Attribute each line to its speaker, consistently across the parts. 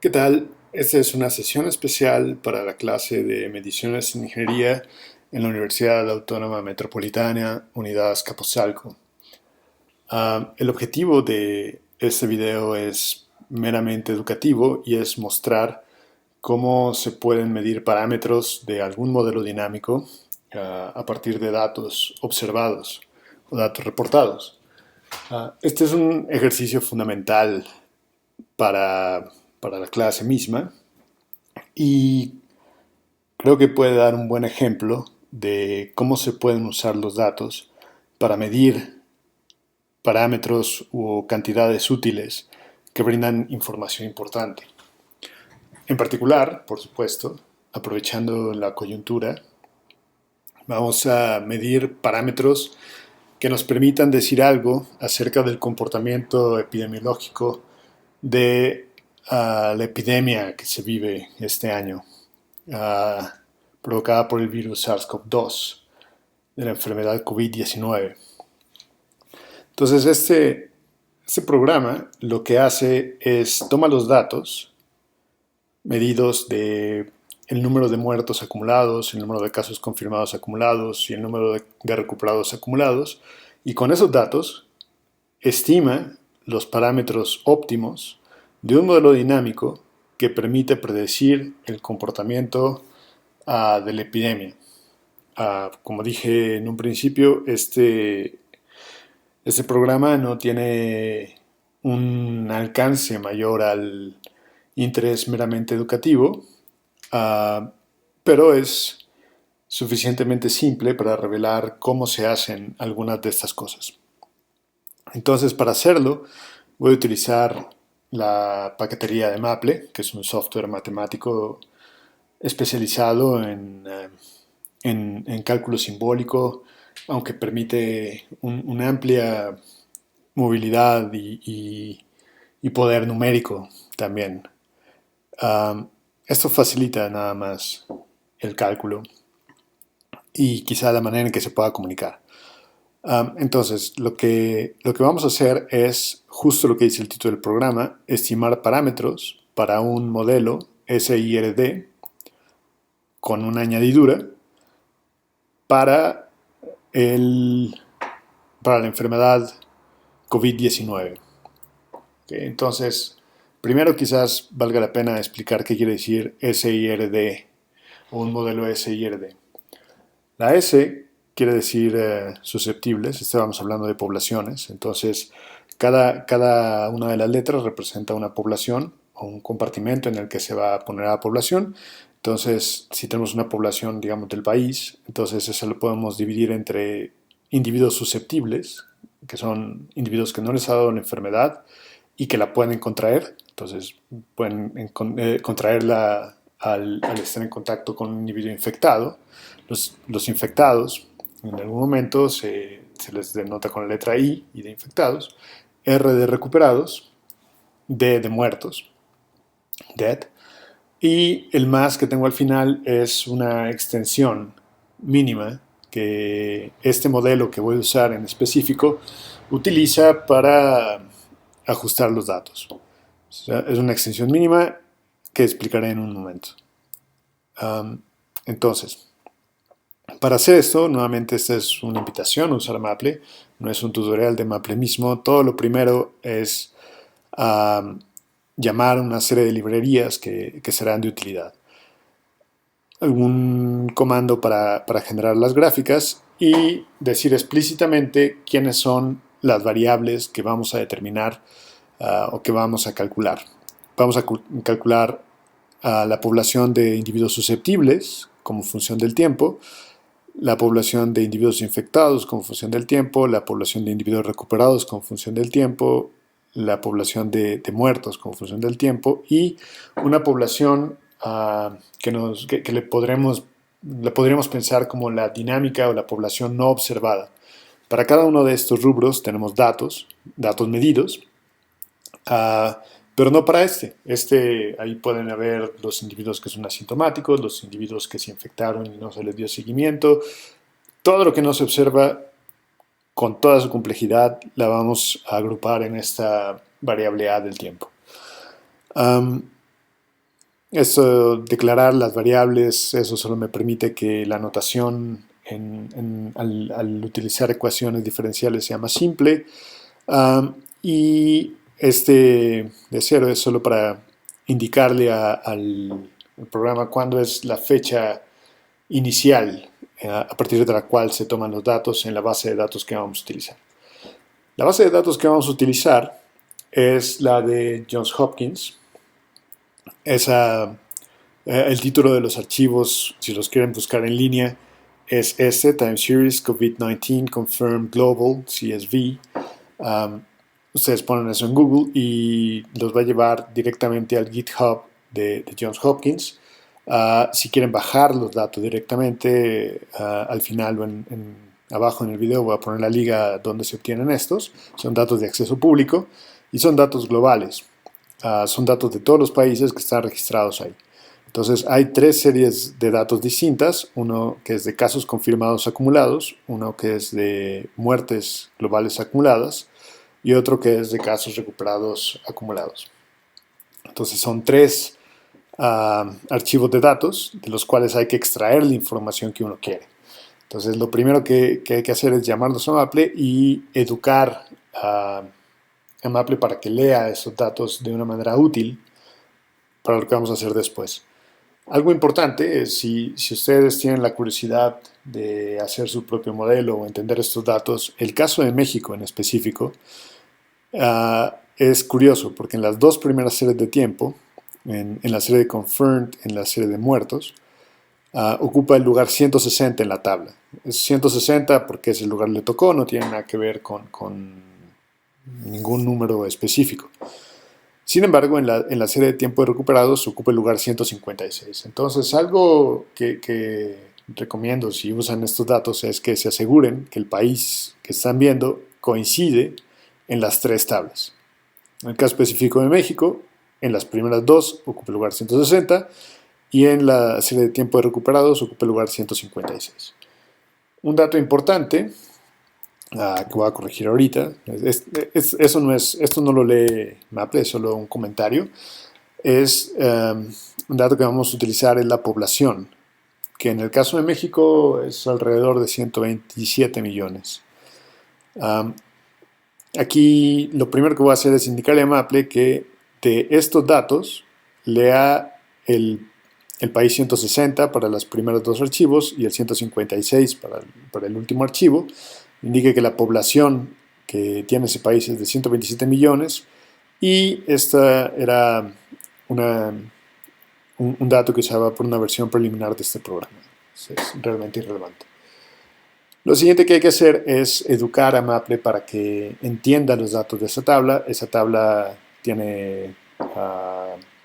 Speaker 1: ¿Qué tal? Esta es una sesión especial para la clase de Mediciones en Ingeniería en la Universidad Autónoma Metropolitana, Unidad Azcapotzalco. El objetivo de este video es meramente educativo y es mostrar cómo se pueden medir parámetros de algún modelo dinámico a partir de datos observados o datos reportados. Este es un ejercicio fundamental para, para la clase misma y creo que puede dar un buen ejemplo de cómo se pueden usar los datos para medir parámetros o cantidades útiles que brindan información importante. En particular, por supuesto, aprovechando la coyuntura, vamos a medir parámetros que nos permitan decir algo acerca del comportamiento epidemiológico de la epidemia que se vive este año, uh, provocada por el virus SARS-CoV-2, de la enfermedad COVID-19. Entonces, este programa lo que hace es toma los datos medidos de el número de muertos acumulados, el número de casos confirmados acumulados y el número de recuperados acumulados, y con esos datos estima los parámetros óptimos de un modelo dinámico que permite predecir el comportamiento de la epidemia. Como dije en un principio, este programa no tiene un alcance mayor al interés meramente educativo, pero es suficientemente simple para revelar cómo se hacen algunas de estas cosas. Entonces, para hacerlo, voy a utilizar la paquetería de Maple, que es un software matemático especializado en cálculo simbólico, aunque permite una amplia movilidad y poder numérico también. Esto facilita nada más el cálculo y quizá la manera en que se pueda comunicar. Entonces, lo que vamos a hacer es justo lo que dice el título del programa, estimar parámetros para un modelo SIRD con una añadidura para, para la enfermedad COVID-19. Okay, entonces, primero quizás valga la pena explicar qué quiere decir SIRD o un modelo SIRD. La S quiere decir susceptibles, estábamos hablando de poblaciones, entonces cada una de las letras representa una población o un compartimento en el que se va a poner a la población. Entonces, si tenemos una población, digamos, del país, entonces eso lo podemos dividir entre individuos susceptibles, que son individuos que no les ha dado la enfermedad y que la pueden contraer, entonces pueden contraerla al estar en contacto con un individuo infectado. Los infectados, en algún momento se les denota con la letra I de infectados, R de recuperados, D de muertos, dead, y el más que tengo al final es una extensión mínima que este modelo que voy a usar en específico utiliza para ajustar los datos. O sea, es una extensión mínima que explicaré en un momento. Entonces, para hacer esto, nuevamente esta es una invitación a usar Maple, no es un tutorial de Maple mismo. Todo lo primero es llamar a una serie de librerías que serán de utilidad. Algún comando para generar las gráficas y decir explícitamente quiénes son las variables que vamos a determinar o que vamos a calcular. Vamos a calcular la población de individuos susceptibles como función del tiempo, la población de individuos infectados como función del tiempo, la población de individuos recuperados como función del tiempo, la población de muertos como función del tiempo y una población que le podríamos pensar como la dinámica o la población no observada. Para cada uno de estos rubros tenemos datos medidos, pero no para ahí pueden haber los individuos que son asintomáticos, los individuos que se infectaron y no se les dio seguimiento. Todo lo que no se observa con toda su complejidad la vamos a agrupar en esta variable A del tiempo. Eso, declarar las variables, eso solo me permite que la notación al utilizar ecuaciones diferenciales sea más simple. Y este de cero es solo para indicarle al programa cuándo es la fecha inicial a partir de la cual se toman los datos en la base de datos que vamos a utilizar. La base de datos que vamos a utilizar es la de Johns Hopkins. Esa, el título de los archivos, si los quieren buscar en línea, es Time Series COVID-19 Confirmed Global CSV. Ustedes ponen eso en Google y los va a llevar directamente al GitHub de Johns Hopkins. Si quieren bajar los datos directamente, al final o abajo en el video voy a poner la liga donde se obtienen estos. Son datos de acceso público y son datos globales. Son datos de todos los países que están registrados ahí. Entonces hay tres series de datos distintas, uno que es de casos confirmados acumulados, uno que es de muertes globales acumuladas y otro que es de casos recuperados acumulados. Entonces son tres archivos de datos de los cuales hay que extraer la información que uno quiere. Entonces lo primero que hay que hacer es llamarlos a Maple y educar a Maple para que lea esos datos de una manera útil para lo que vamos a hacer después. Algo importante es si ustedes tienen la curiosidad de hacer su propio modelo o entender estos datos, el caso de México en específico es curioso porque en las dos primeras series de tiempo, en la serie de confirmed, en la serie de muertos, ocupa el lugar 160 en la tabla. Es 160 porque es el lugar que le tocó, no tiene nada que ver con ningún número específico. Sin embargo, en la serie de tiempo de recuperados ocupa el lugar 156. Entonces, algo que recomiendo si usan estos datos es que se aseguren que el país que están viendo coincide en las tres tablas. En el caso específico de México, en las primeras dos ocupa el lugar 160 y en la serie de tiempo de recuperados ocupa el lugar 156. Un dato importante que voy a corregir ahorita, esto no lo lee Maple, es solo un comentario, es un dato que vamos a utilizar es la población, que en el caso de México es alrededor de 127 millones. Aquí lo primero que voy a hacer es indicarle a Maple que de estos datos lea el país 160 para los primeros dos archivos y el 156 para el último archivo. Indique que la población que tiene ese país es de 127 millones y esta era un dato que se usaba por una versión preliminar de este programa. Es realmente irrelevante. Lo siguiente que hay que hacer es educar a Maple para que entienda los datos de esa tabla. Esa tabla tiene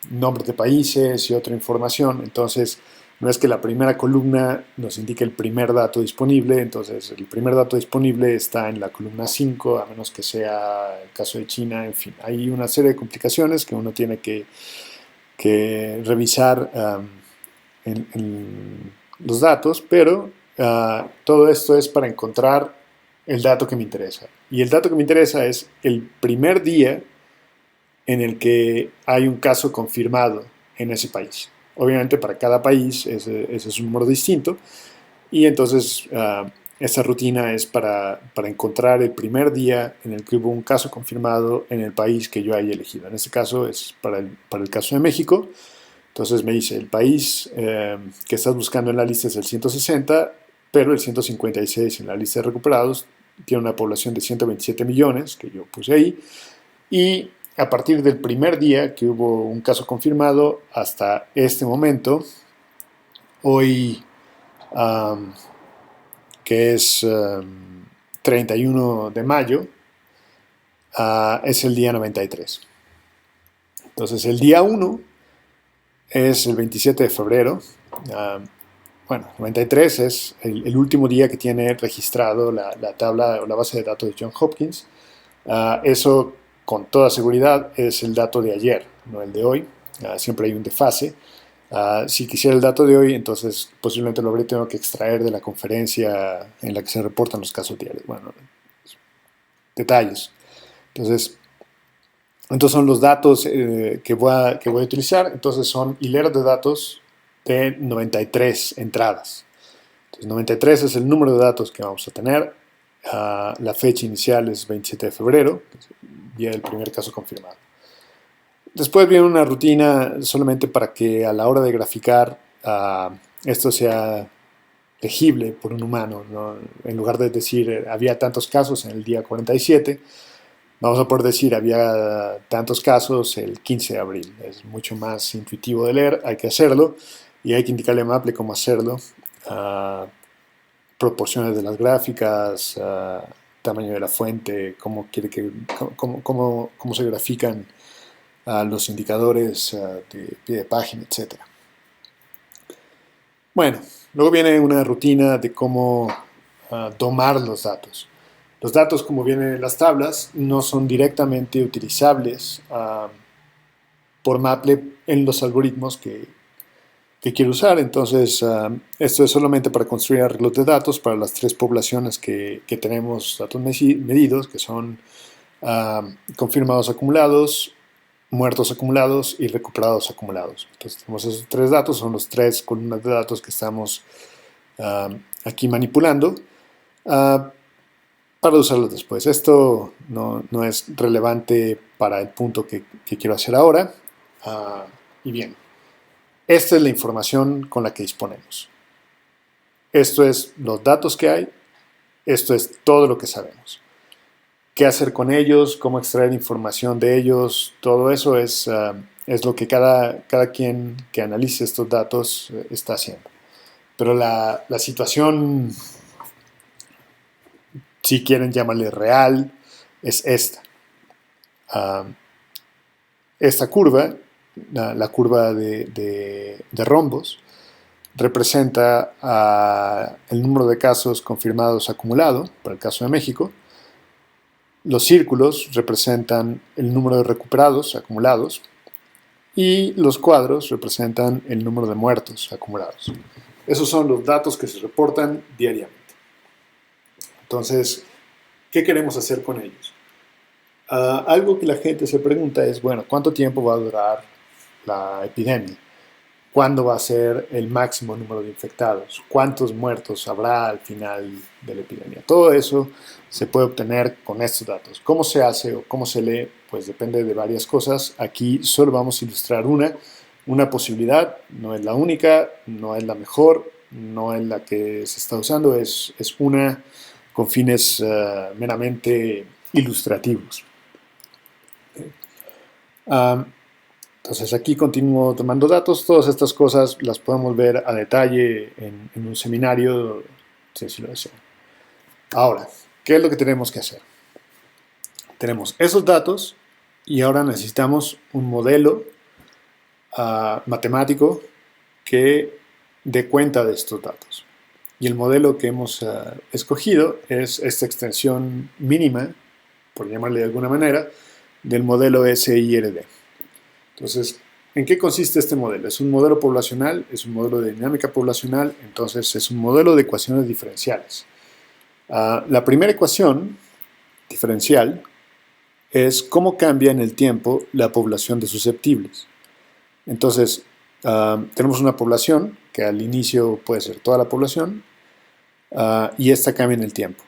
Speaker 1: nombres de países y otra información. Entonces, no es que la primera columna nos indique el primer dato disponible. Entonces, el primer dato disponible está en la columna 5, a menos que sea el caso de China. En fin, hay una serie de complicaciones que uno tiene que revisar en los datos, pero todo esto es para encontrar el dato que me interesa. Y el dato que me interesa es el primer día en el que hay un caso confirmado en ese país. Obviamente para cada país ese es un número distinto y entonces esta rutina es para encontrar el primer día en el que hubo un caso confirmado en el país que yo haya elegido. En este caso es para el caso de México. Entonces me dice, el país que estás buscando en la lista es el 160, pero el 156 en la lista de recuperados tiene una población de 127 millones, que yo puse ahí, y a partir del primer día que hubo un caso confirmado hasta este momento, hoy que es 31 de mayo, es el día 93. Entonces el día 1 es el 27 de febrero. Bueno, 93 es el último día que tiene registrado la tabla o la base de datos de Johns Hopkins. Eso con toda seguridad es el dato de ayer, no el de hoy. Siempre hay un desfase. Si quisiera el dato de hoy, entonces posiblemente lo habría tenido que extraer de la conferencia en la que se reportan los casos diarios. Bueno, detalles. Entonces, Entonces son los datos que voy a utilizar. Entonces son hileras de datos de 93 entradas. Entonces 93 es el número de datos que vamos a tener. La fecha inicial es 27 de febrero, día del primer caso confirmado. Después viene una rutina solamente para que a la hora de graficar esto sea legible por un humano, ¿no? En lugar de decir había tantos casos en el día 47, vamos a poder decir había tantos casos el 15 de abril. Es mucho más intuitivo de leer, hay que hacerlo y hay que indicarle a Maple cómo hacerlo. Proporciones de las gráficas, tamaño de la fuente, cómo quiere que, cómo se grafican los indicadores de pie de página, etcétera. Bueno, luego viene una rutina de cómo domar los datos. Los datos, como vienen en las tablas, no son directamente utilizables por Maple en los algoritmos que quiero usar. Entonces, esto es solamente para construir arreglos de datos para las tres poblaciones que tenemos datos medidos, que son confirmados acumulados, muertos acumulados y recuperados acumulados. Entonces tenemos esos tres datos, son los tres columnas de datos que estamos aquí manipulando para usarlos después. Esto no es relevante para el punto que quiero hacer ahora. Y bien, esta es la información con la que disponemos. Esto es los datos que hay, esto es todo lo que sabemos. Qué hacer con ellos, cómo extraer información de ellos, todo eso es lo que cada quien que analice estos datos está haciendo. Pero la situación, si quieren llamarle real, es esta. Esta curva, la curva de rombos, representa el número de casos confirmados acumulado, para el caso de México. Los círculos representan el número de recuperados acumulados y los cuadros representan el número de muertos acumulados. Esos son los datos que se reportan diariamente. Entonces, ¿qué queremos hacer con ellos? Algo que la gente se pregunta es, bueno, ¿cuánto tiempo va a durar la epidemia? ¿Cuándo va a ser el máximo número de infectados? ¿Cuántos muertos habrá al final de la epidemia? Todo eso se puede obtener con estos datos. ¿Cómo se hace o cómo se lee? Pues depende de varias cosas. Aquí solo vamos a ilustrar una posibilidad. No es la única, no es la mejor, no es la que se está usando. Es una con fines meramente ilustrativos. Entonces aquí continúo tomando datos. Todas estas cosas las podemos ver a detalle en un seminario, si lo desean. Ahora, ¿qué es lo que tenemos que hacer? Tenemos esos datos y ahora necesitamos un modelo matemático que dé cuenta de estos datos. Y el modelo que hemos escogido es esta extensión mínima, por llamarle de alguna manera, del modelo SIRD. Entonces, ¿en qué consiste este modelo? Es un modelo poblacional, es un modelo de dinámica poblacional, entonces es un modelo de ecuaciones diferenciales. La primera ecuación diferencial es cómo cambia en el tiempo la población de susceptibles. Entonces, tenemos una población que al inicio puede ser toda la población y esta cambia en el tiempo.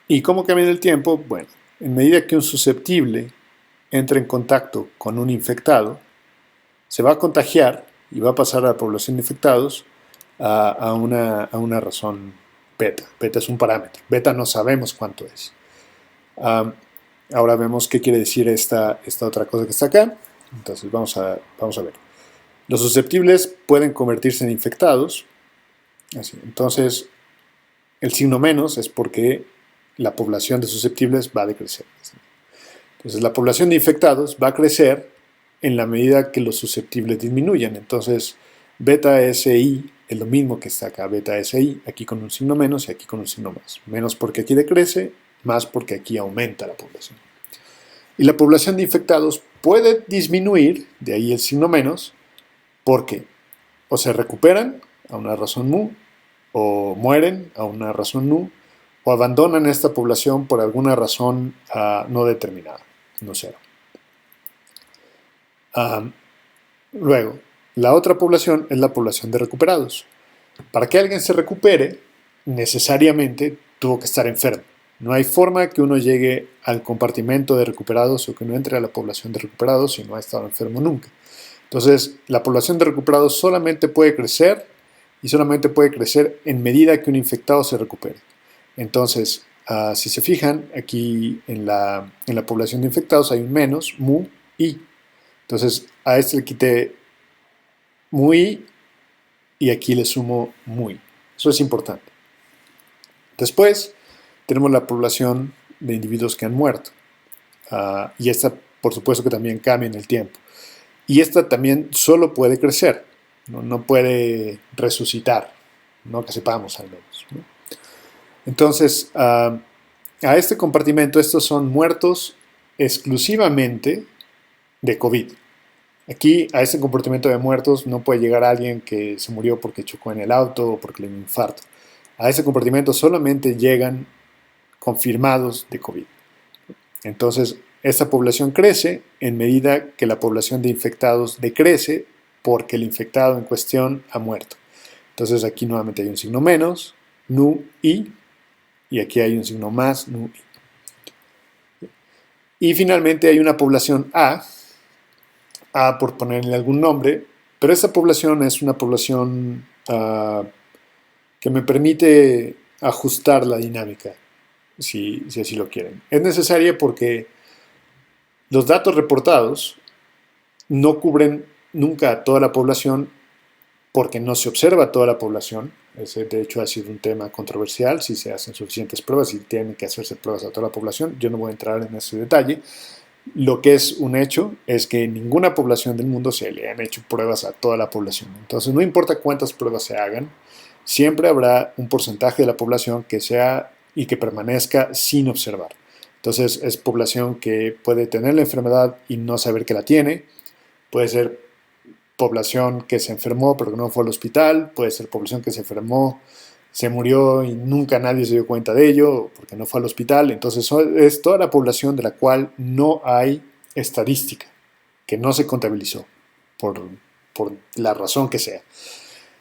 Speaker 1: ¿Y cómo cambia en el tiempo? Bueno, en medida que un susceptible entra en contacto con un infectado, se va a contagiar y va a pasar a la población de infectados a una razón beta. Beta es un parámetro. Beta no sabemos cuánto es. Ahora vemos qué quiere decir esta otra cosa que está acá. Entonces vamos a ver. Los susceptibles pueden convertirse en infectados. Así. Entonces el signo menos es porque la población de susceptibles va a decrecer. Entonces la población de infectados va a crecer en la medida que los susceptibles disminuyan. Entonces, beta SI es lo mismo que está acá, beta SI, aquí con un signo menos y aquí con un signo más. Menos porque aquí decrece, más porque aquí aumenta la población. Y la población de infectados puede disminuir, de ahí el signo menos, porque o se recuperan a una razón mu, o mueren a una razón nu, o abandonan esta población por alguna razón no determinada, no cero. Um, Luego, la otra población es la población de recuperados. Para que alguien se recupere, necesariamente tuvo que estar enfermo. No hay forma que uno llegue al compartimento de recuperados o que uno entre a la población de recuperados si no ha estado enfermo nunca. Entonces, la población de recuperados solamente puede crecer y solamente puede crecer en medida que un infectado se recupere. Entonces, si se fijan, aquí en la población de infectados hay un menos, mu, i. Entonces, a este le quité muy y aquí le sumo muy. Eso es importante. Después tenemos la población de individuos que han muerto. Y esta, por supuesto, que también cambia en el tiempo. Y esta también solo puede crecer, no puede resucitar, no que sepamos al menos, ¿no? Entonces, a este compartimento, estos son muertos exclusivamente de COVID. Aquí, a este comportamiento de muertos, no puede llegar alguien que se murió porque chocó en el auto o porque le dio un infarto. A ese comportamiento solamente llegan confirmados de COVID. Entonces, esta población crece en medida que la población de infectados decrece porque el infectado en cuestión ha muerto. Entonces, aquí nuevamente hay un signo menos, nu, y aquí hay un signo más, nu, i. Y finalmente hay una población A por ponerle algún nombre, pero esta población es una población que me permite ajustar la dinámica, si así lo quieren. Es necesaria porque los datos reportados no cubren nunca a toda la población porque no se observa a toda la población. Ese, de hecho, ha sido un tema controversial, si se hacen suficientes pruebas, si tienen que hacerse pruebas a toda la población. Yo no voy a entrar en ese detalle. Lo que es un hecho es que en ninguna población del mundo se le han hecho pruebas a toda la población. Entonces, no importa cuántas pruebas se hagan, siempre habrá un porcentaje de la población que sea y que permanezca sin observar. Entonces, es población que puede tener la enfermedad y no saber que la tiene. Puede ser población que se enfermó pero que no fue al hospital. Puede ser población que se enfermó, se murió y nunca nadie se dio cuenta de ello porque no fue al hospital. Entonces es toda la población de la cual no hay estadística, que no se contabilizó por, por la razón que sea.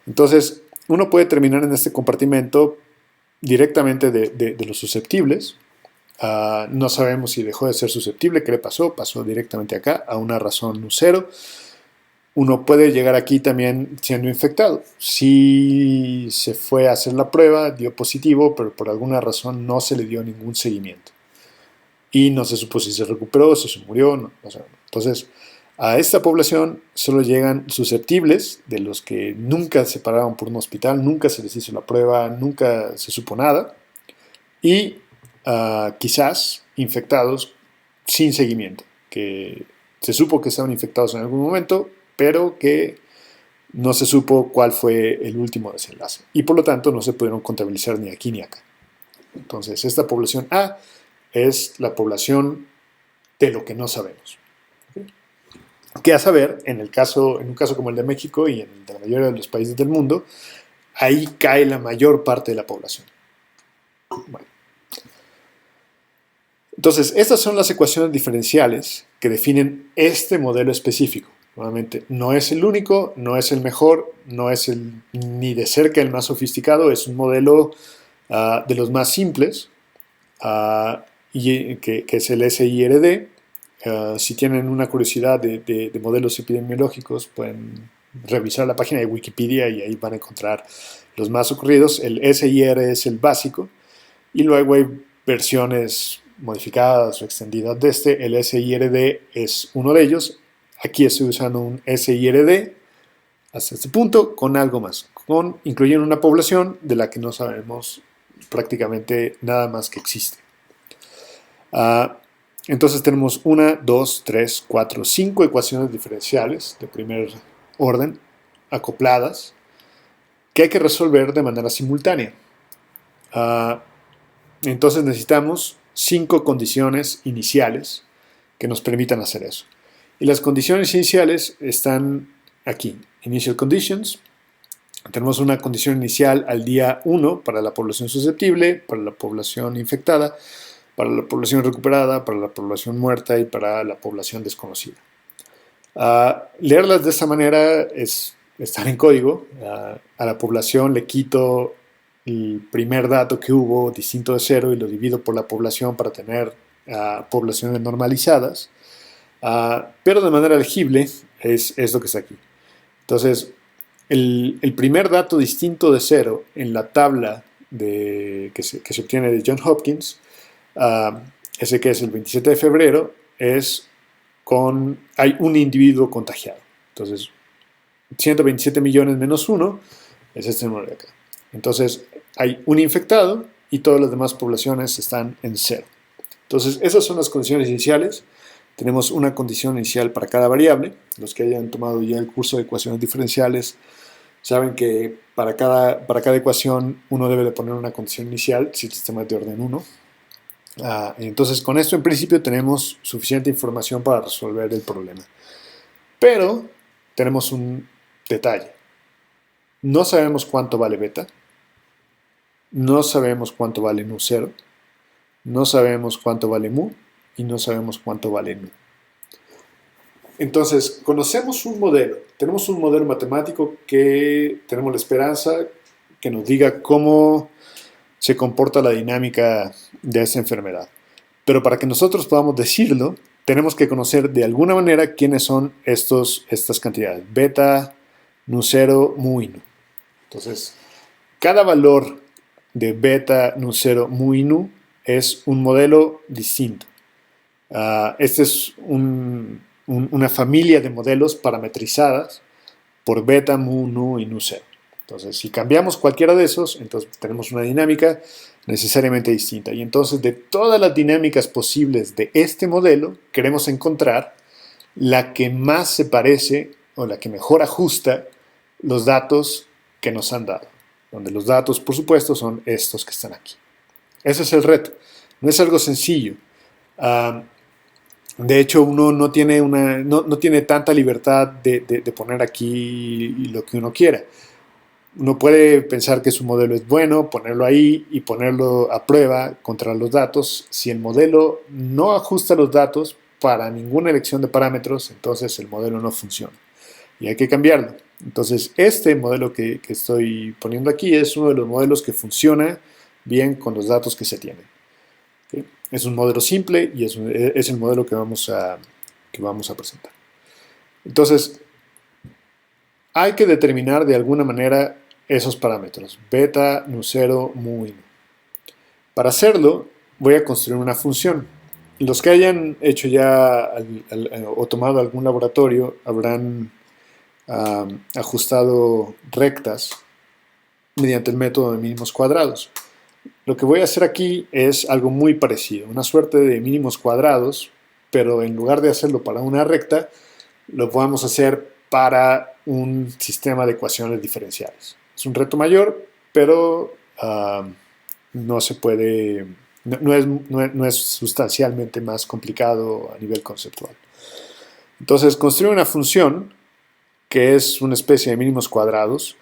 Speaker 1: Entonces uno puede terminar en este compartimento directamente de los susceptibles. No sabemos si dejó de ser susceptible, qué le pasó, pasó directamente acá a una razón cero. Uno puede llegar aquí también siendo infectado. Si se fue a hacer la prueba, dio positivo, pero por alguna razón no se le dio ningún seguimiento. Y no se supo si se recuperó, si se murió, no sabemos. Entonces, a esta población solo llegan susceptibles, de los que nunca se pararon por un hospital, nunca se les hizo la prueba, nunca se supo nada. Y quizás infectados sin seguimiento, que se supo que estaban infectados en algún momento, pero que no se supo cuál fue el último desenlace. Y por lo tanto no se pudieron contabilizar ni aquí ni acá. Entonces, esta población A es la población de lo que no sabemos. Que a saber, en un caso como el de México y en el de la mayoría de los países del mundo, ahí cae la mayor parte de la población. Bueno. Entonces, estas son las ecuaciones diferenciales que definen este modelo específico. Nuevamente, no es el único, no es el mejor, no es ni de cerca el más sofisticado, es un modelo de los más simples, que es el SIRD. Si tienen una curiosidad de modelos epidemiológicos, pueden revisar la página de Wikipedia y ahí van a encontrar los más ocurridos. El SIR es el básico y luego hay versiones modificadas o extendidas de este. El SIRD es uno de ellos. Aquí estoy usando un SIRD hasta este punto con algo más, incluyendo una población de la que no sabemos prácticamente nada más que existe. Entonces tenemos 1, 2, 3, 4, 5 ecuaciones diferenciales de primer orden acopladas que hay que resolver de manera simultánea. Entonces necesitamos 5 condiciones iniciales que nos permitan hacer eso. Y las condiciones iniciales están aquí. Initial conditions. Tenemos una condición inicial al día 1 para la población susceptible, para la población infectada, para la población recuperada, para la población muerta y para la población desconocida. Leerlas de esta manera es estar en código. A la población le quito el primer dato que hubo distinto de cero y lo divido por la población para tener poblaciones normalizadas. Pero de manera legible es lo que está aquí. Entonces, el primer dato distinto de cero en la tabla que se obtiene de Johns Hopkins, uh, ese que es el 27 de febrero, hay un individuo contagiado. Entonces, 127 millones menos 1 es este número de acá. Entonces, hay un infectado y todas las demás poblaciones están en cero. Entonces, esas son las condiciones iniciales. Tenemos una condición inicial para cada variable. Los que hayan tomado ya el curso de ecuaciones diferenciales saben que para cada ecuación uno debe de poner una condición inicial si el sistema es de orden 1. Entonces, con esto en principio tenemos suficiente información para resolver el problema. Pero tenemos un detalle. No sabemos cuánto vale beta. No sabemos cuánto vale nu0. No sabemos cuánto vale mu. Y no sabemos cuánto vale nu. Entonces, conocemos un modelo. Tenemos un modelo matemático que tenemos la esperanza que nos diga cómo se comporta la dinámica de esa enfermedad. Pero para que nosotros podamos decirlo, tenemos que conocer de alguna manera quiénes son estas cantidades. Beta, nu0, mu y nu. Entonces, cada valor de beta, nu0, mu y nu es un modelo distinto. Este es una familia de modelos parametrizadas por beta, mu, nu y nu0. Entonces, si cambiamos cualquiera de esos, entonces tenemos una dinámica necesariamente distinta. Y entonces, de todas las dinámicas posibles de este modelo, queremos encontrar la que más se parece o la que mejor ajusta los datos que nos han dado. Donde los datos, por supuesto, son estos que están aquí. Ese es el reto. No es algo sencillo. De hecho, uno no tiene tanta libertad de poner aquí lo que uno quiera. Uno puede pensar que su modelo es bueno, ponerlo ahí y ponerlo a prueba contra los datos. Si el modelo no ajusta los datos para ninguna elección de parámetros, entonces el modelo no funciona y hay que cambiarlo. Entonces, este modelo que estoy poniendo aquí es uno de los modelos que funciona bien con los datos que se tienen. ¿Okay? Es un modelo simple y es el modelo que vamos a presentar. Entonces, hay que determinar de alguna manera esos parámetros, beta, nu0, mu y nu. Para hacerlo, voy a construir una función. Los que hayan hecho ya o tomado algún laboratorio habrán ajustado rectas mediante el método de mínimos cuadrados. Lo que voy a hacer aquí es algo muy parecido, una suerte de mínimos cuadrados, pero en lugar de hacerlo para una recta, lo podemos hacer para un sistema de ecuaciones diferenciales. Es un reto mayor, pero no se puede, no es sustancialmente más complicado a nivel conceptual. Entonces, construir una función que es una especie de mínimos cuadrados.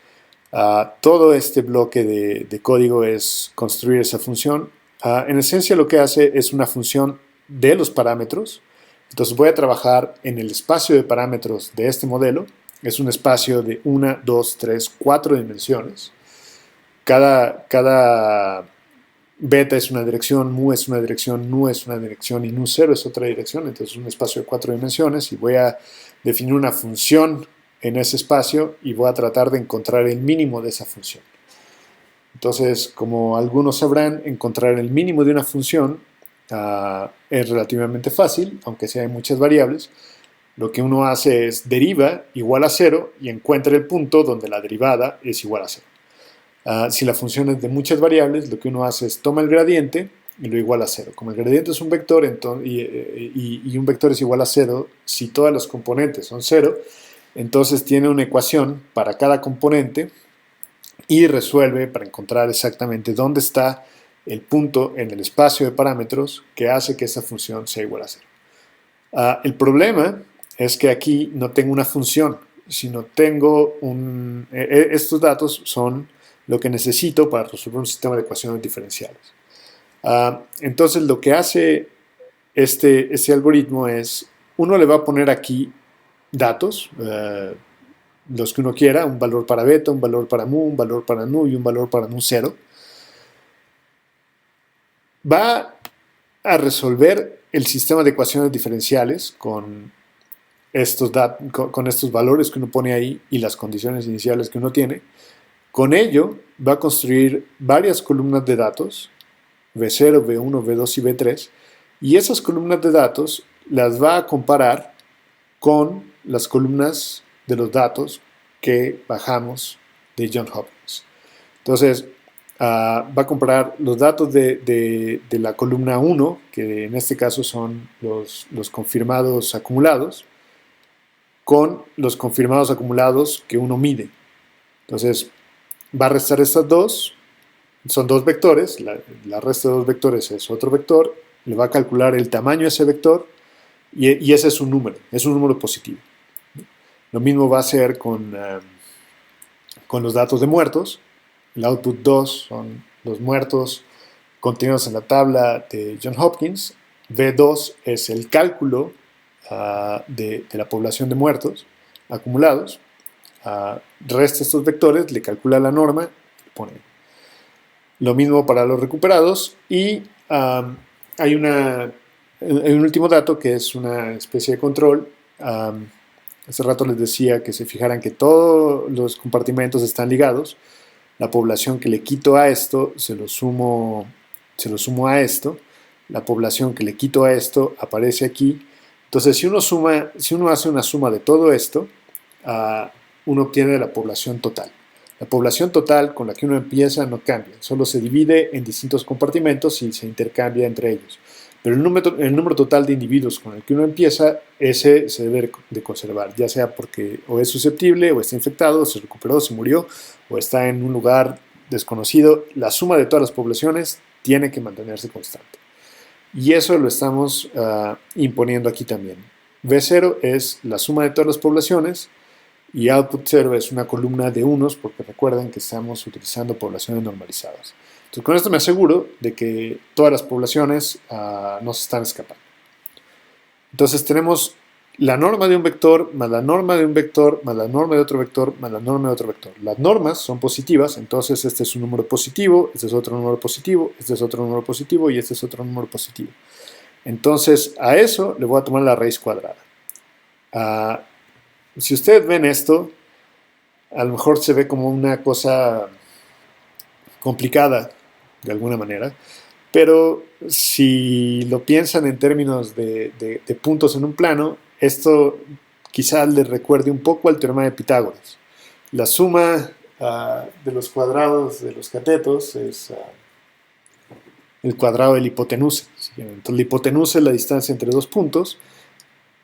Speaker 1: Todo este bloque de código es construir esa función. En esencia lo que hace es una función de los parámetros. Entonces voy a trabajar en el espacio de parámetros de este modelo. Es un espacio de 1, 2, 3, 4 dimensiones. Cada beta es una dirección, mu es una dirección, nu es una dirección y nu0 es otra dirección. Entonces es un espacio de 4 dimensiones y voy a definir una función en ese espacio y voy a tratar de encontrar el mínimo de esa función. Entonces, como algunos sabrán, encontrar el mínimo de una función es relativamente fácil, aunque sea hay muchas variables. Lo que uno hace es deriva igual a 0 y encuentra el punto donde la derivada es igual a 0. Si la función es de muchas variables, lo que uno hace es toma el gradiente y lo iguala a 0. Como el gradiente es un vector y un vector es igual a 0, si todas las componentes son 0, entonces tiene una ecuación para cada componente y resuelve para encontrar exactamente dónde está el punto en el espacio de parámetros que hace que esa función sea igual a 0. El problema es que aquí no tengo una función, sino tengo estos datos son lo que necesito para resolver un sistema de ecuaciones diferenciales. Entonces lo que hace este algoritmo es, uno le va a poner aquí datos, los que uno quiera, un valor para beta, un valor para mu, un valor para nu y un valor para nu 0, va a resolver el sistema de ecuaciones diferenciales con con estos valores que uno pone ahí y las condiciones iniciales que uno tiene. Con ello va a construir varias columnas de datos, V0, V1, V2 y V3, y esas columnas de datos las va a comparar con las columnas de los datos que bajamos de Johns Hopkins. Entonces, va a comparar los datos de la columna 1, que en este caso son los confirmados acumulados, con los confirmados acumulados que uno mide. Entonces, va a restar estas dos, son dos vectores, la resta de dos vectores es otro vector, le va a calcular el tamaño de ese vector y ese es un número positivo. Lo mismo va a hacer con los datos de muertos. El output 2 son los muertos contenidos en la tabla de Johns Hopkins. V2 es el cálculo de la población de muertos acumulados. Resta estos vectores, le calcula la norma, pone lo mismo para los recuperados y hay un último dato que es una especie de control. Hace rato les decía que se fijaran que todos los compartimentos están ligados. La población que le quito a esto se lo sumo a esto. La población que le quito a esto aparece aquí. Entonces, si uno hace una suma de todo esto, uno obtiene la población total. La población total con la que uno empieza no cambia, solo se divide en distintos compartimentos y se intercambia entre ellos. Pero el número total de individuos con el que uno empieza, ese se debe de conservar, ya sea porque o es susceptible, o está infectado, o se recuperó, se murió, o está en un lugar desconocido. La suma de todas las poblaciones tiene que mantenerse constante. Y eso lo estamos imponiendo aquí también. V0 es la suma de todas las poblaciones y output 0 es una columna de unos, porque recuerden que estamos utilizando poblaciones normalizadas. Entonces, con esto me aseguro de que todas las poblaciones no se están escapando. Entonces, tenemos la norma de un vector, más la norma de un vector, más la norma de otro vector, más la norma de otro vector. Las normas son positivas, entonces este es un número positivo, este es otro número positivo, este es otro número positivo y este es otro número positivo. Entonces, a eso le voy a tomar la raíz cuadrada. Si ustedes ven esto, a lo mejor se ve como una cosa complicada de alguna manera, pero si lo piensan en términos de puntos en un plano, esto quizás les recuerde un poco al teorema de Pitágoras. La suma de los cuadrados de los catetos es el cuadrado de la hipotenusa. Entonces la hipotenusa es la distancia entre dos puntos,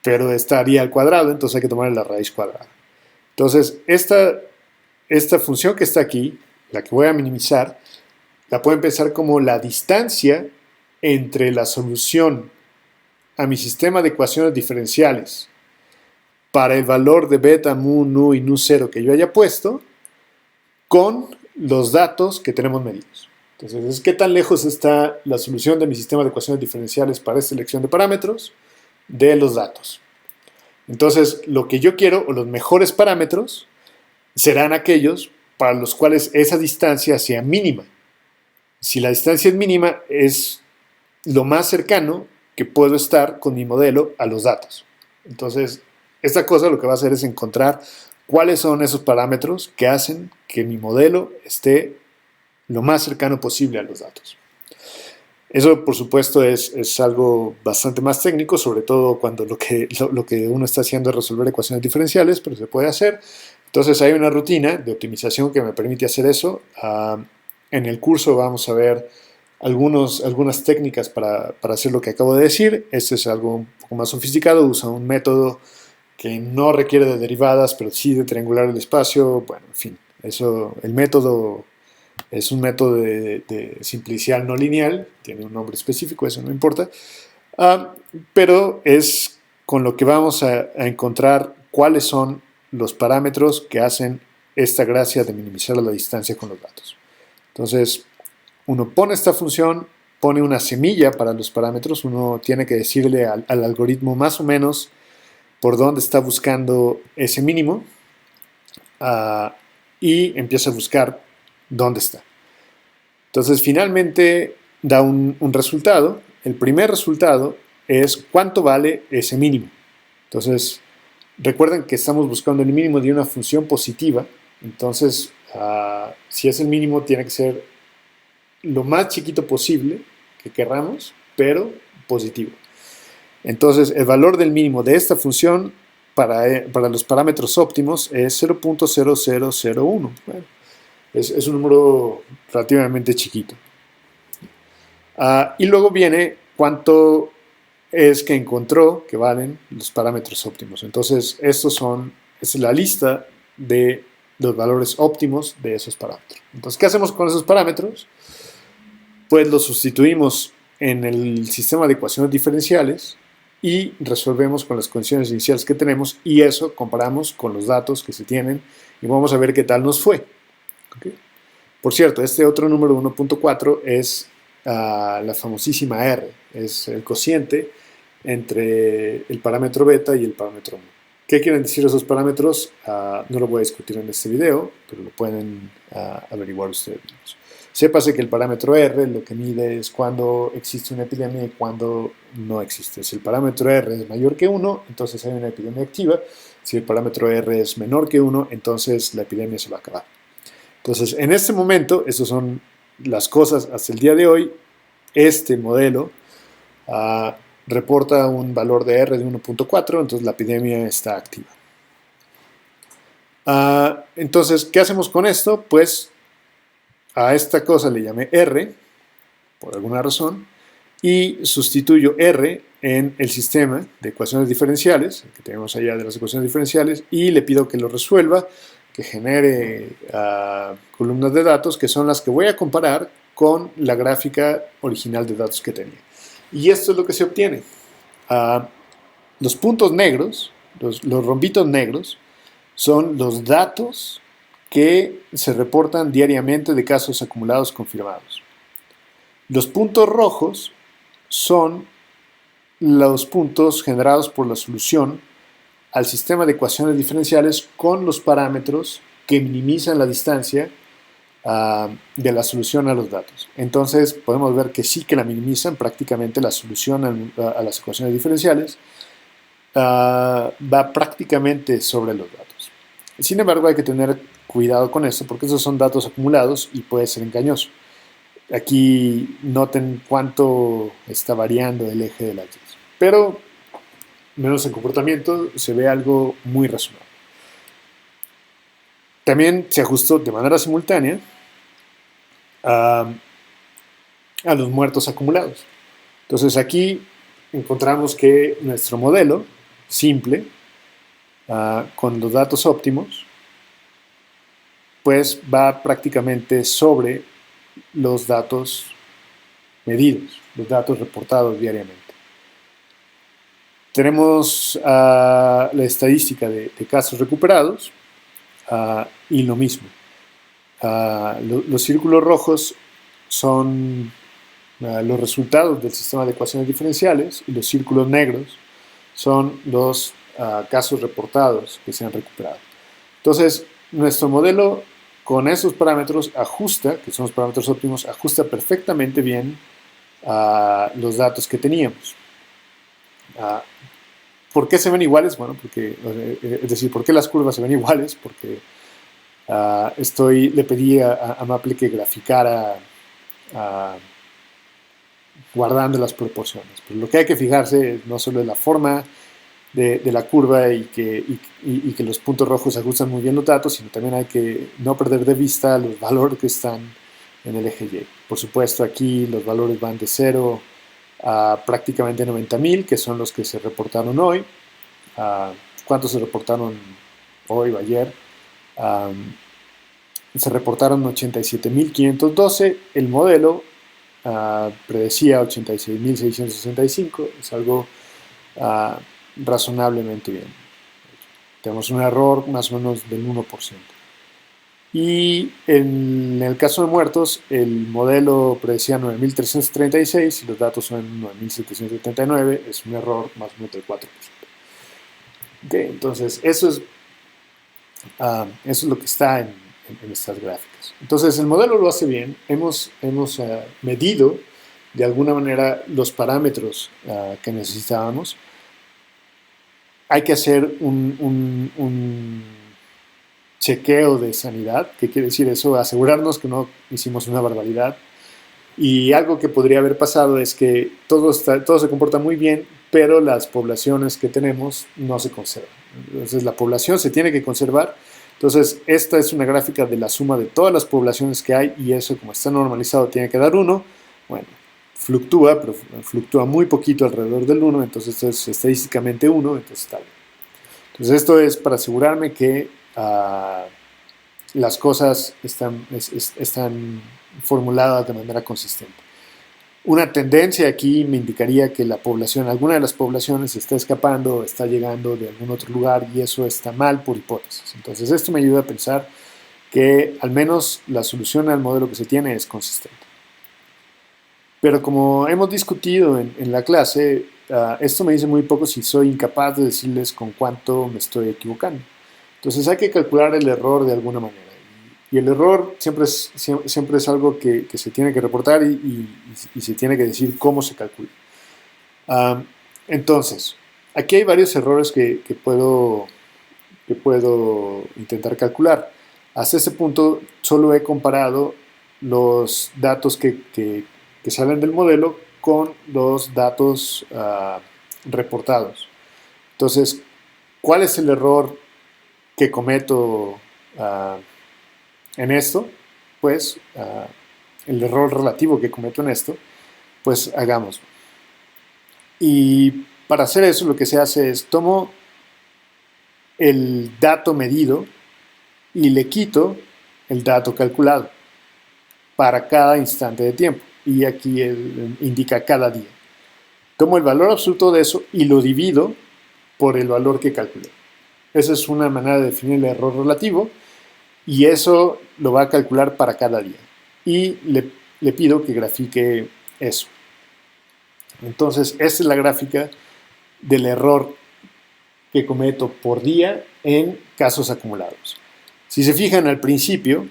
Speaker 1: pero estaría al cuadrado, entonces hay que tomar la raíz cuadrada. Entonces, esta función que está aquí, la que voy a minimizar, la pueden pensar como la distancia entre la solución a mi sistema de ecuaciones diferenciales para el valor de beta, mu, nu y nu 0 que yo haya puesto con los datos que tenemos medidos. Entonces, ¿qué tan lejos está la solución de mi sistema de ecuaciones diferenciales para esta elección de parámetros de los datos? Entonces, lo que yo quiero, o los mejores parámetros, serán aquellos para los cuales esa distancia sea mínima. Si la distancia es mínima, es lo más cercano que puedo estar con mi modelo a los datos. Entonces, esta cosa lo que va a hacer es encontrar cuáles son esos parámetros que hacen que mi modelo esté lo más cercano posible a los datos. Eso, por supuesto, es algo bastante más técnico, sobre todo cuando lo que uno está haciendo es resolver ecuaciones diferenciales, pero se puede hacer. Entonces, hay una rutina de optimización que me permite hacer eso. En el curso vamos a ver algunas técnicas para hacer lo que acabo de decir. Este es algo un poco más sofisticado, usa un método que no requiere de derivadas, pero sí de triangular el espacio. Bueno, en fin, el método es un método de simplicidad no lineal, tiene un nombre específico, eso no importa, pero es con lo que vamos a encontrar cuáles son los parámetros que hacen esta gracia de minimizar la distancia con los datos. Entonces, uno pone esta función, pone una semilla para los parámetros, uno tiene que decirle al algoritmo más o menos por dónde está buscando ese mínimo y empieza a buscar dónde está. Entonces, finalmente da un resultado. El primer resultado es cuánto vale ese mínimo. Entonces, recuerden que estamos buscando el mínimo de una función positiva. Entonces, si es el mínimo, tiene que ser lo más chiquito posible que querramos, pero positivo. Entonces, el valor del mínimo de esta función para los parámetros óptimos es 0.0001. Bueno, es un número relativamente chiquito. Y luego viene cuánto es que encontró que valen los parámetros óptimos. Entonces, esta es la lista de los valores óptimos de esos parámetros. Entonces, ¿qué hacemos con esos parámetros? Pues los sustituimos en el sistema de ecuaciones diferenciales y resolvemos con las condiciones iniciales que tenemos, y eso comparamos con los datos que se tienen y vamos a ver qué tal nos fue. ¿Okay? Por cierto, este otro número 1.4 es la famosísima R, es el cociente entre el parámetro beta y el parámetro mu. ¿Qué quieren decir esos parámetros? No lo voy a discutir en este video, pero lo pueden averiguar ustedes mismos. Sépase que el parámetro R lo que mide es cuando existe una epidemia y cuando no existe. Si el parámetro R es mayor que 1, entonces hay una epidemia activa. Si el parámetro R es menor que 1, entonces la epidemia se va a acabar. Entonces, en este momento, estas son las cosas hasta el día de hoy. Este modelo reporta un valor de R de 1.4, entonces la epidemia está activa. Entonces, ¿qué hacemos con esto? Pues a esta cosa le llamé R, por alguna razón, y sustituyo R en el sistema de ecuaciones diferenciales, que tenemos allá de las ecuaciones diferenciales, y le pido que lo resuelva, que genere columnas de datos, que son las que voy a comparar con la gráfica original de datos que tenía. Y esto es lo que se obtiene. Los puntos negros, los rombitos negros, son los datos que se reportan diariamente de casos acumulados confirmados. Los puntos rojos son los puntos generados por la solución al sistema de ecuaciones diferenciales con los parámetros que minimizan la distancia de la solución a los datos. Entonces podemos ver que sí que la minimizan, prácticamente la solución a las ecuaciones diferenciales va prácticamente sobre los datos. Sin embargo, hay que tener cuidado con esto porque esos son datos acumulados y puede ser engañoso. Aquí noten cuánto está variando el eje de la Y, pero menos en comportamiento se ve algo muy razonable. También se ajustó de manera simultánea a los muertos acumulados. Entonces aquí encontramos que nuestro modelo simple con los datos óptimos pues va prácticamente sobre los datos medidos, los datos reportados diariamente. Tenemos la estadística de casos recuperados y lo mismo. Los círculos rojos son los resultados del sistema de ecuaciones diferenciales y los círculos negros son los casos reportados que se han recuperado. Entonces, nuestro modelo con esos parámetros ajusta, que son los parámetros óptimos, ajusta perfectamente bien los datos que teníamos. ¿Por qué se ven iguales? Bueno, porque, es decir, ¿por qué las curvas se ven iguales? Porque le pedí a Maple que graficara guardando las proporciones. Pero lo que hay que fijarse no solo es la forma de la curva y que los puntos rojos ajustan muy bien los datos, sino también hay que no perder de vista los valores que están en el eje Y. Por supuesto, aquí los valores van de 0 a prácticamente 90.000, que son los que se reportaron hoy. ¿Cuántos se reportaron hoy o ayer? Se reportaron 87.512. El modelo predecía 86.665. Es algo razonablemente bien. Tenemos un error más o menos del 1%. Y en el caso de muertos, el modelo predecía 9.336 y los datos son 9.779. Es un error más o menos del 4%. Okay, entonces, eso es lo que está en estas gráficas. Entonces, el modelo lo hace bien. Hemos medido de alguna manera los parámetros que necesitábamos. Hay que hacer un chequeo de sanidad. ¿Qué quiere decir eso? Asegurarnos que no hicimos una barbaridad. Y algo que podría haber pasado es que todo se comporta muy bien, pero las poblaciones que tenemos no se conservan. Entonces la población se tiene que conservar. Entonces esta es una gráfica de la suma de todas las poblaciones que hay y eso como está normalizado tiene que dar 1. Bueno, fluctúa, pero fluctúa muy poquito alrededor del 1, entonces esto es estadísticamente 1, entonces está bien. Entonces esto es para asegurarme que las cosas están formuladas de manera consistente. Una tendencia aquí me indicaría que la población, alguna de las poblaciones está escapando, está llegando de algún otro lugar y eso está mal por hipótesis. Entonces esto me ayuda a pensar que al menos la solución al modelo que se tiene es consistente. Pero como hemos discutido en la clase, esto me dice muy poco si soy incapaz de decirles con cuánto me estoy equivocando. Entonces hay que calcular el error de alguna manera. Y el error siempre es algo que se tiene que reportar y se tiene que decir cómo se calcula. Entonces, aquí hay varios errores que puedo intentar calcular. Hasta este punto solo he comparado los datos que salen del modelo con los datos reportados. Entonces, ¿cuál es el error que cometo en esto? Pues el error relativo que cometo en esto, pues hagámoslo. Y para hacer eso lo que se hace es tomo el dato medido y le quito el dato calculado para cada instante de tiempo. Y aquí indica cada día. Tomo el valor absoluto de eso y lo divido por el valor que calculé. Esa es una manera de definir el error relativo y eso lo va a calcular para cada día. Y le pido que grafique eso. Entonces, esta es la gráfica del error que cometo por día en casos acumulados. Si se fijan al principio,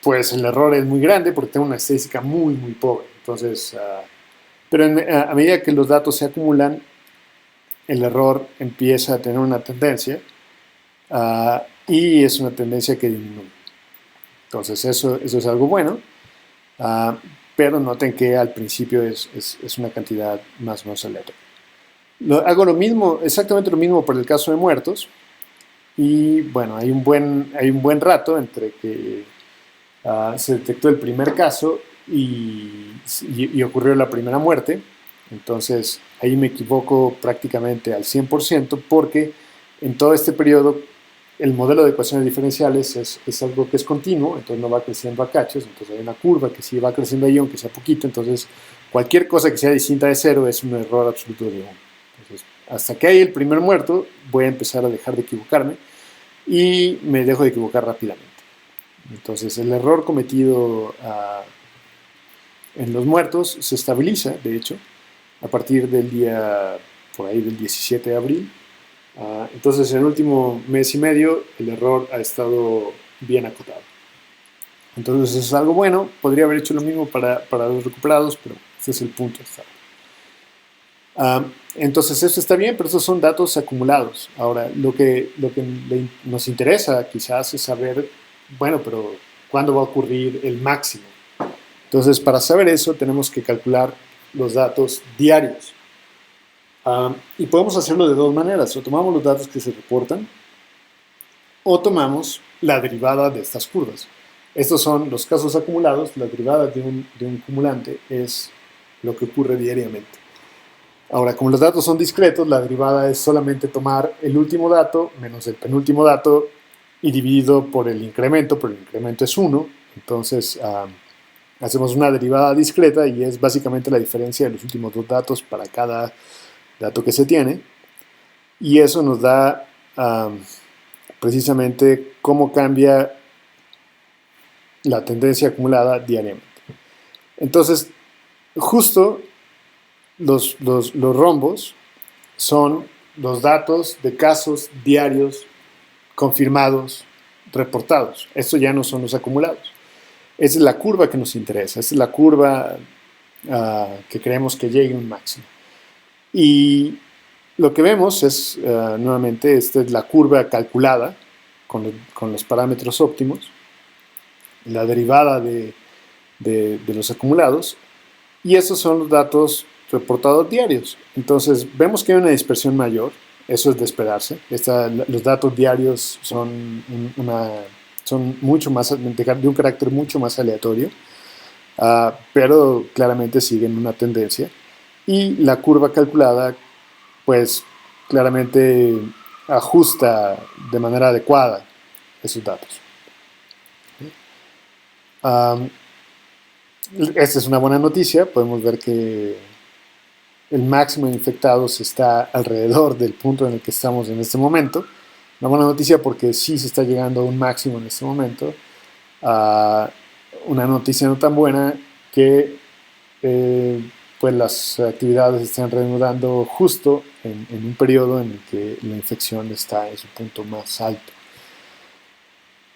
Speaker 1: pues el error es muy grande porque tengo una estadística muy, muy pobre. Entonces, pero a medida que los datos se acumulan, el error empieza a tener una tendencia y es una tendencia que disminuye. Entonces, eso es algo bueno, pero noten que al principio es una cantidad más o menos aleatoria. Hago exactamente lo mismo para el caso de muertos. Y bueno, hay un buen rato entre que se detectó el primer caso y ocurrió la primera muerte. Entonces ahí me equivoco prácticamente al 100% porque en todo este periodo el modelo de ecuaciones diferenciales es algo que es continuo, entonces no va creciendo a cachos, entonces hay una curva que sí va creciendo ahí aunque sea poquito, entonces cualquier cosa que sea distinta de cero es un error absoluto de 1. Entonces, hasta que hay el primer muerto, voy a empezar a dejar de equivocarme y me dejo de equivocar rápidamente. Entonces, el error cometido en los muertos se estabiliza, de hecho, a partir del día, por ahí del 17 de abril. Entonces, en el último mes y medio, el error ha estado bien acotado. Entonces, eso es algo bueno. Podría haber hecho lo mismo para los recuperados, pero ese es el punto. Entonces esto está bien, pero estos son datos acumulados. Ahora, lo que nos interesa quizás es saber, bueno, pero ¿cuándo va a ocurrir el máximo? Entonces, para saber eso, tenemos que calcular los datos diarios. Y podemos hacerlo de dos maneras. O tomamos los datos que se reportan, o tomamos la derivada de estas curvas. Estos son los casos acumulados. La derivada de un cumulante es lo que ocurre diariamente. Ahora, como los datos son discretos, la derivada es solamente tomar el último dato menos el penúltimo dato y dividido por el incremento es 1. Entonces, hacemos una derivada discreta y es básicamente la diferencia de los últimos dos datos para cada dato que se tiene. Y eso nos da precisamente cómo cambia la tendencia acumulada diariamente. Entonces, justo los rombos son los datos de casos diarios confirmados, reportados. Estos ya no son los acumulados. Esa es la curva que nos interesa, esa es la curva que creemos que llegue a un máximo. Y lo que vemos es, nuevamente, esta es la curva calculada con los parámetros óptimos, la derivada de los acumulados, y esos son los datos reportados diarios. Entonces, vemos que hay una dispersión mayor, eso es de esperarse. Los datos diarios son mucho más, de un carácter mucho más aleatorio, pero claramente siguen una tendencia. Y la curva calculada, pues claramente ajusta de manera adecuada esos datos. Esta es una buena noticia, podemos ver que el máximo de infectados está alrededor del punto en el que estamos en este momento. Una buena noticia porque sí se está llegando a un máximo en este momento. Una noticia no tan buena que pues las actividades se están reanudando justo en un periodo en el que la infección está en su punto más alto.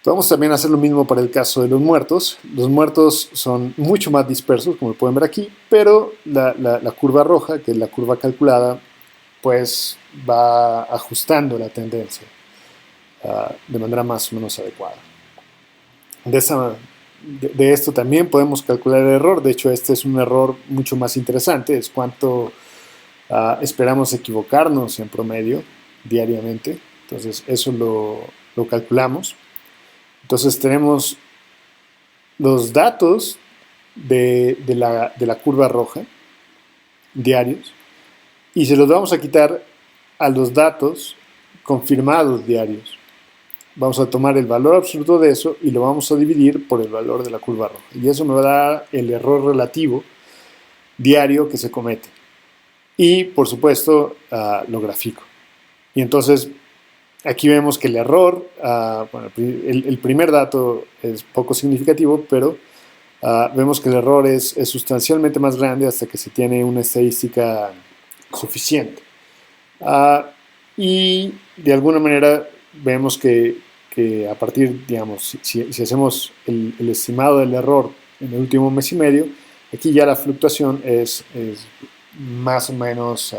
Speaker 1: Vamos también a hacer lo mismo para el caso de los muertos. Los muertos son mucho más dispersos, como pueden ver aquí, pero la curva roja, que es la curva calculada, pues va ajustando la tendencia de manera más o menos adecuada. De esto también podemos calcular el error. De hecho, este es un error mucho más interesante, es cuánto esperamos equivocarnos en promedio diariamente. Entonces eso lo calculamos. Entonces tenemos los datos de la curva roja diarios y se los vamos a quitar a los datos confirmados diarios. Vamos a tomar el valor absoluto de eso y lo vamos a dividir por el valor de la curva roja. Y eso me va a dar el error relativo diario que se comete. Y, por supuesto, lo grafico. Y entonces, aquí vemos que el error, bueno, el primer dato es poco significativo, pero vemos que el error es sustancialmente más grande hasta que se tiene una estadística suficiente. Y de alguna manera vemos que a partir, digamos, si hacemos el estimado del error en el último mes y medio, aquí ya la fluctuación es más o menos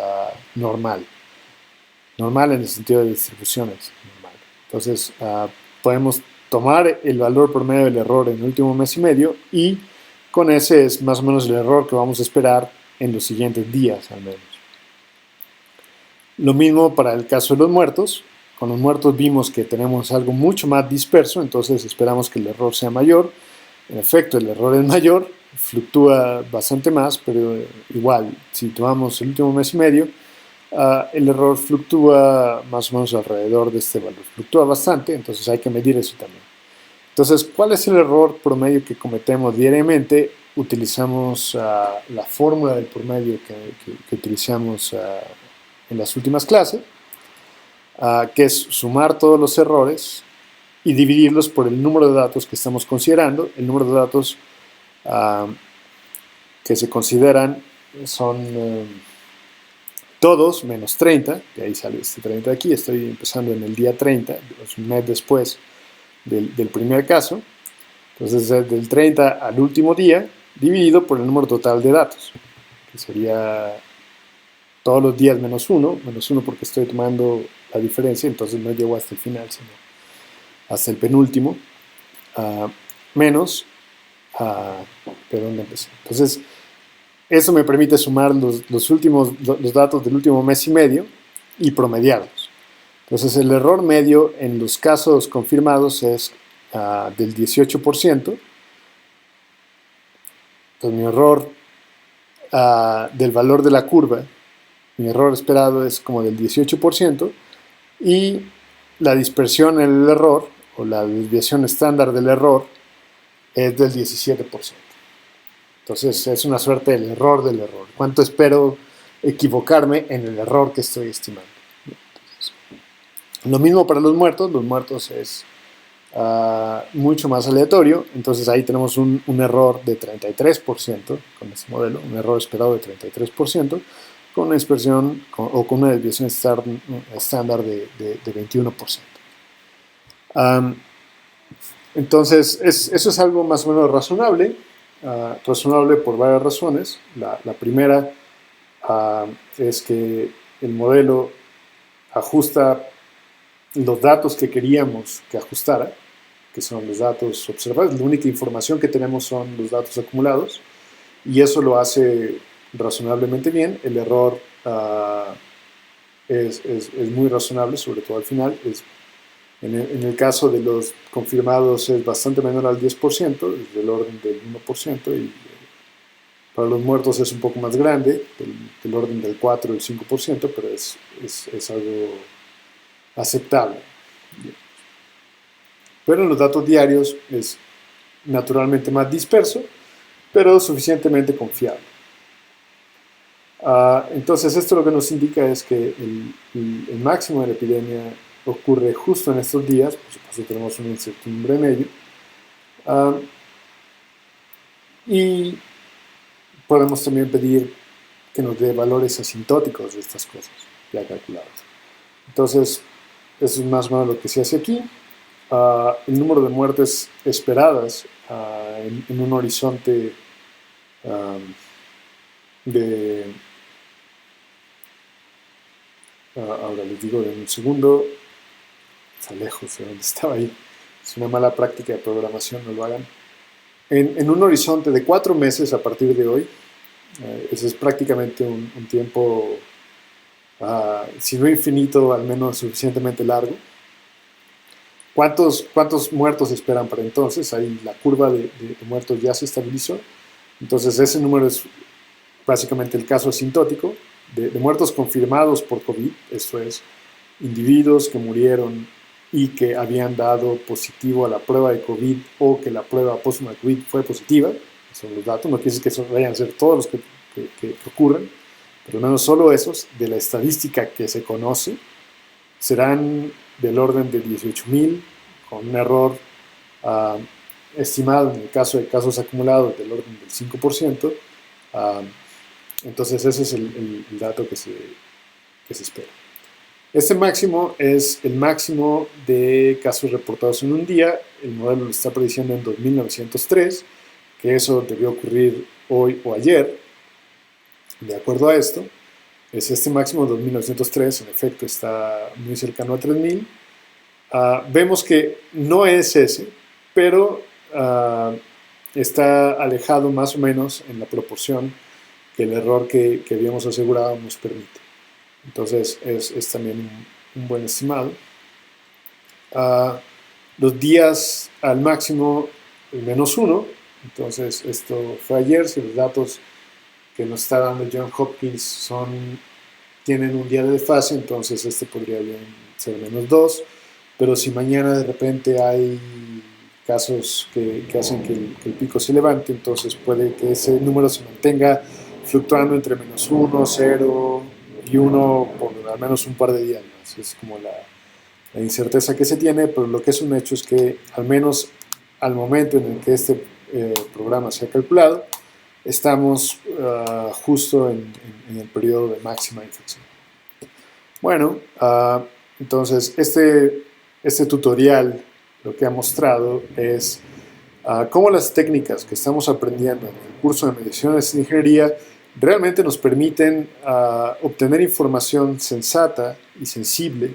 Speaker 1: normal. Normal en el sentido de distribuciones. Normal. Entonces, podemos tomar el valor promedio del error en el último mes y medio y con ese es más o menos el error que vamos a esperar en los siguientes días al menos. Lo mismo para el caso de los muertos. Con los muertos vimos que tenemos algo mucho más disperso, entonces esperamos que el error sea mayor. En efecto, el error es mayor, fluctúa bastante más, pero igual, si tomamos el último mes y medio, el error fluctúa más o menos alrededor de este valor. Fluctúa bastante, entonces hay que medir eso también. Entonces, ¿cuál es el error promedio que cometemos diariamente? Utilizamos la fórmula del promedio que utilizamos en las últimas clases, que es sumar todos los errores y dividirlos por el número de datos que estamos considerando. El número de datos que se consideran son todos menos 30, de ahí sale este 30 de aquí, estoy empezando en el día 30, un mes después del primer caso. Entonces, del 30 al último día, dividido por el número total de datos, que sería todos los días menos uno porque estoy tomando la diferencia, entonces no llego hasta el final, sino hasta el penúltimo, menos, ¿de dónde empecé? Entonces, eso me permite sumar los datos del último mes y medio y promediarlos. Entonces, el error medio en los casos confirmados es del 18%. Entonces, mi error del valor de la curva, mi error esperado es como del 18%, y la dispersión en el error, o la desviación estándar del error, es del 17%. Entonces es una suerte del error del error. ¿Cuánto espero equivocarme en el error que estoy estimando? Entonces, lo mismo para los muertos es mucho más aleatorio, entonces ahí tenemos un error de 33% con este modelo, un error esperado de 33%. con una dispersión o con una desviación estándar de 21%. Entonces, eso es algo más o menos razonable, razonable por varias razones. La primera es que el modelo ajusta los datos que queríamos que ajustara, que son los datos observados. La única información que tenemos son los datos acumulados, y eso lo hace razonablemente bien. El error es muy razonable, sobre todo al final. En el caso de los confirmados es bastante menor al 10%, es del orden del 1%, y para los muertos es un poco más grande, del orden del 4 o el 5%, pero es algo aceptable. Pero en los datos diarios es naturalmente más disperso, pero suficientemente confiable. Entonces esto lo que nos indica es que el máximo de la epidemia ocurre justo en estos días. Por supuesto tenemos una incertidumbre en ello, y podemos también pedir que nos dé valores asintóticos de estas cosas ya calculadas. Entonces eso es más o menos lo que se hace aquí. El número de muertes esperadas en un horizonte de... ahora les digo en un segundo. Está lejos de donde estaba ahí. Es una mala práctica de programación, no lo hagan. En un horizonte de 4 meses a partir de hoy, ese es prácticamente un tiempo, si no infinito, al menos suficientemente largo. ¿Cuántos muertos esperan para entonces? Ahí la curva de muertos ya se estabilizó. Entonces ese número es básicamente el caso asintótico de muertos confirmados por COVID. Esto es, individuos que murieron y que habían dado positivo a la prueba de COVID, o que la prueba póstuma de COVID fue positiva. Esos son los datos. No quiere decir que esos vayan a ser todos los que ocurren, pero al menos solo esos de la estadística que se conoce serán del orden de 18.000, con un error estimado en el caso de casos acumulados del orden del 5%. Entonces ese es el dato que se espera. Este máximo es el máximo de casos reportados en un día. El modelo lo está prediciendo en 2903, que eso debió ocurrir hoy o ayer. De acuerdo a esto, es este máximo de 2903, en efecto está muy cercano a 3000. Vemos que no es ese, pero está alejado más o menos en la proporción que el error que habíamos asegurado nos permite. Entonces es también un buen estimado. Los días al máximo, el -1. Entonces esto fue ayer. Si los datos que nos está dando Johns Hopkins tienen un día de desfase, entonces este podría bien ser -2. Pero si mañana de repente hay casos que hacen que el pico se levante, entonces puede que ese número se mantenga fluctuando entre -1, 0 y 1 por al menos un par de días más. Es como la incerteza que se tiene, pero lo que es un hecho es que al menos al momento en el que este programa se ha calculado, estamos justo en el periodo de máxima infección. Bueno, entonces este tutorial lo que ha mostrado es cómo las técnicas que estamos aprendiendo en el curso de mediciones en ingeniería realmente nos permiten obtener información sensata y sensible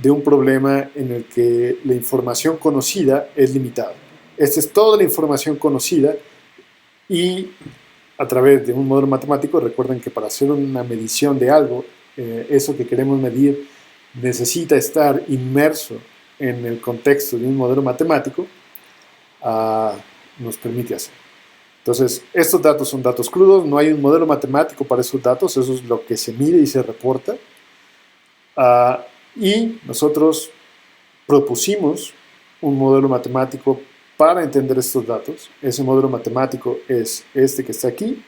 Speaker 1: de un problema en el que la información conocida es limitada. Esta es toda la información conocida, y a través de un modelo matemático, recuerden que para hacer una medición de algo, eso que queremos medir necesita estar inmerso en el contexto de un modelo matemático, nos permite hacer. Entonces, estos datos son datos crudos, no hay un modelo matemático para esos datos, eso es lo que se mide y se reporta. Y nosotros propusimos un modelo matemático para entender estos datos. Ese modelo matemático es este que está aquí.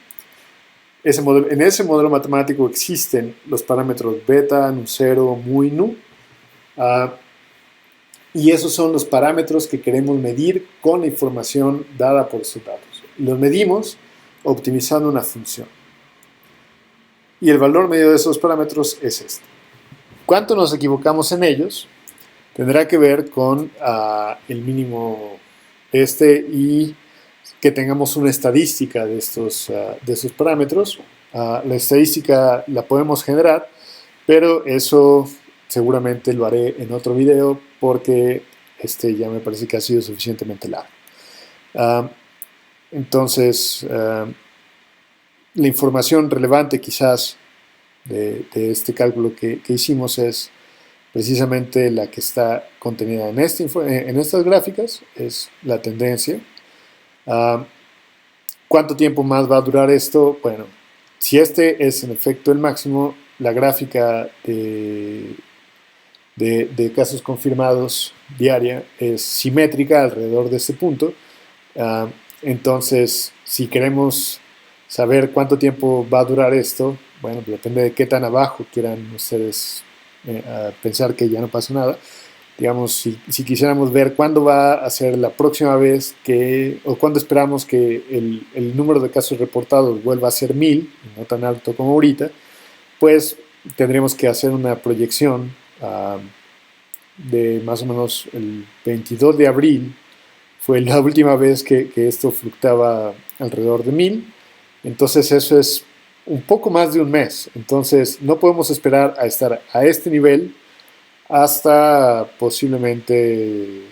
Speaker 1: En ese modelo matemático existen los parámetros beta, nu0, mu y nu. Y esos son los parámetros que queremos medir con la información dada por estos datos. Los medimos optimizando una función. Y el valor medio de esos parámetros es este. ¿Cuánto nos equivocamos en ellos? Tendrá que ver con el mínimo y que tengamos una estadística de estos parámetros. La estadística la podemos generar, pero eso seguramente lo haré en otro video porque este ya me parece que ha sido suficientemente largo. Entonces, la información relevante quizás de este cálculo que hicimos es precisamente la que está contenida en estas gráficas, es la tendencia. ¿Cuánto tiempo más va a durar esto? Bueno, si este es en efecto el máximo, la gráfica de casos confirmados diaria es simétrica alrededor de este punto. Entonces, si queremos saber cuánto tiempo va a durar esto, bueno, depende de qué tan abajo quieran ustedes pensar que ya no pasa nada. Digamos, si quisiéramos ver cuándo va a ser la próxima vez o cuándo esperamos que el número de casos reportados vuelva a ser 1000, no tan alto como ahorita, pues tendríamos que hacer una proyección de más o menos el 22 de abril, fue la última vez que esto fluctuaba alrededor de 1000. Entonces eso es un poco más de un mes. Entonces no podemos esperar a estar a este nivel hasta posiblemente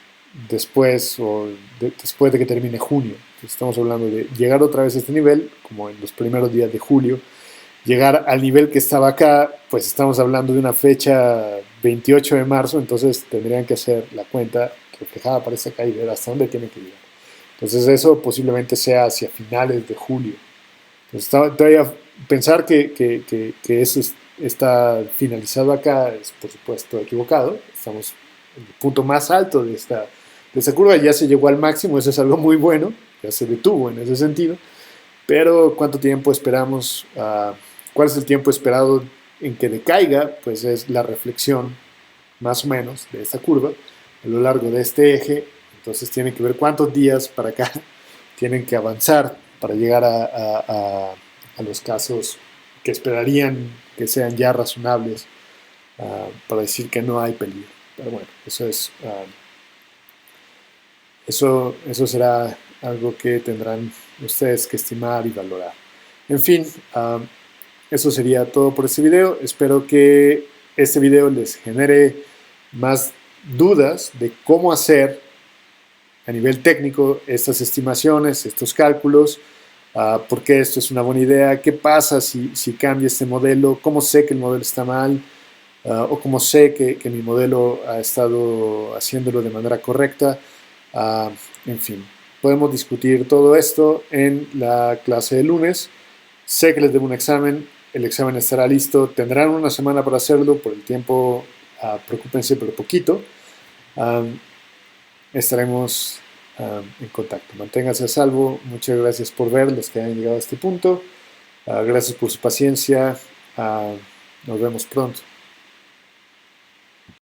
Speaker 1: después después de que termine junio. Estamos hablando de llegar otra vez a este nivel, como en los primeros días de julio. Llegar al nivel que estaba acá, pues estamos hablando de una fecha 28 de marzo, entonces tendrían que hacer la cuenta reflejada para esta acá y ver hasta dónde tiene que llegar. Entonces eso posiblemente sea hacia finales de julio. Entonces todavía pensar que eso está finalizado acá es por supuesto equivocado. Estamos en el punto más alto de esta curva, ya se llegó al máximo, eso es algo muy bueno, ya se detuvo en ese sentido, pero ¿cuánto tiempo esperamos? ¿Cuál es el tiempo esperado en que decaiga? Pues es la reflexión más o menos de esta curva a lo largo de este eje. Entonces tiene que ver cuántos días para acá tienen que avanzar para llegar a los casos que esperarían que sean ya razonables para decir que no hay peligro. Pero bueno, eso será algo que tendrán ustedes que estimar y valorar. En fin, eso sería todo por este video. Espero que este video les genere más dudas de cómo hacer a nivel técnico estas estimaciones, estos cálculos, por qué esto es una buena idea, qué pasa si cambia este modelo, cómo sé que el modelo está mal, o cómo sé que mi modelo ha estado haciéndolo de manera correcta. En fin, podemos discutir todo esto en la clase de lunes. Sé que les debo un examen, el examen estará listo, tendrán una semana para hacerlo, por el tiempo preocúpense, pero poquito. Estaremos en contacto. Manténganse a salvo. Muchas gracias por ver, los que hayan llegado a este punto. Gracias por su paciencia. Nos vemos pronto.